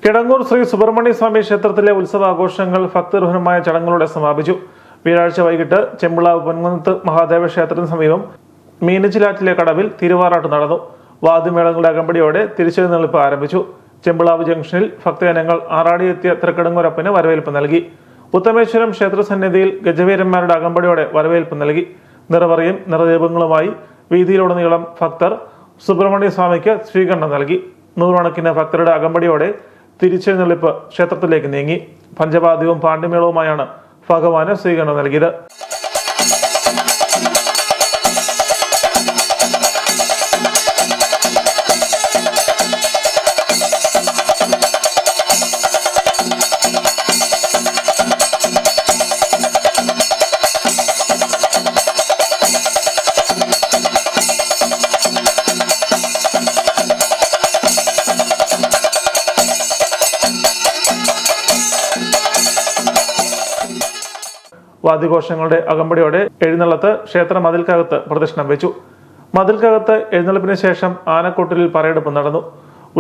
കിടങ്ങൂർ ശ്രീ സുബ്രഹ്മണ്യ സ്വാമി ക്ഷേത്രത്തിലെ ഉത്സവാഘോഷങ്ങൾ ഭക്തിർഹരമായ ചടങ്ങുകളോടെ സമാപിച്ചു. വ്യാഴാഴ്ച വൈകിട്ട് ചെമ്പിളാവ് പൊൻകുന്നത്ത് മഹാദേവ ക്ഷേത്രത്തിന് സമീപം മീനച്ചിലാറ്റിലെ കടവിൽ തിരുവാറാട്ട് നടന്നു. വാദ്യമേളങ്ങളുടെ അകമ്പടിയോടെ തിരിച്ചെഴുന്നള്ളിപ്പ് ആരംഭിച്ചു. ചെമ്പിളാവ് ജംഗ്ഷനിൽ ഭക്തജനങ്ങൾ ആറാടിയെത്തിയ തൃക്കടങ്ങൂരപ്പന് വരവേൽപ്പ് നൽകി. ഉത്തമേശ്വരം ക്ഷേത്ര സന്നിധിയിൽ ഗജവീരന്മാരുടെ അകമ്പടിയോടെ വരവേൽപ്പ് നൽകി. നിറവറിയും നിറദീപങ്ങളുമായി വീതിയിലുടനീളം ഭക്തർ സുബ്രഹ്മണ്യ സ്വാമിക്ക് സ്വീകരണം നൽകി. നൂറുകണക്കിന് ഭക്തരുടെ അകമ്പടിയോടെ തിരിച്ചെഴുന്നള്ളിപ്പ് ക്ഷേത്രത്തിലേക്ക് നീങ്ങി. പഞ്ചവാദ്യവും പാണ്ഡ്യമേളവുമായാണ് ഭഗവാന് സ്വീകരണം നൽകിയത്. വാദ്യഘോഷങ്ങളുടെ അകമ്പടിയോടെ എഴുന്നള്ളത്ത് ക്ഷേത്ര മതിൽക്കകത്ത് പ്രദക്ഷിണം വെച്ചു. മതിൽക്കകത്ത് എഴുന്നള്ളിപ്പിന് ശേഷം ആനക്കൊട്ടിലിൽ പറയെടുപ്പ് നടന്നു.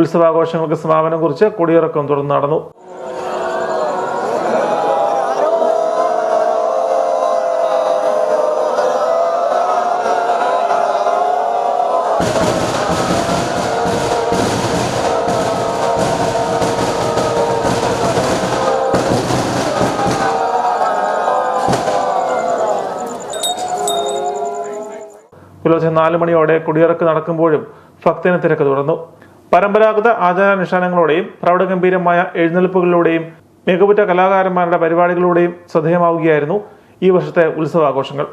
ഉത്സവാഘോഷങ്ങൾക്ക് സമാപനം കുറിച്ച് കൊടിയിറക്കം തുടർന്ന് നടന്നു. പുലർച്ചെ 4 മണിയോടെ കൊടിയിറക്ക് നടക്കുമ്പോഴും ഭക്തന് തിരക്ക് തുടർന്നു. പരമ്പരാഗത ആചാരാനുഷ്ഠാനങ്ങളോടെയും പ്രൗഢഗംഭീരമായ എഴുന്നള്ളിപ്പുകളിലൂടെയും മികവുറ്റ കലാകാരന്മാരുടെ പരിപാടികളിലൂടെയും ശ്രദ്ധേയമാവുകയായിരുന്നു ഈ വർഷത്തെ ഉത്സവാഘോഷങ്ങൾ.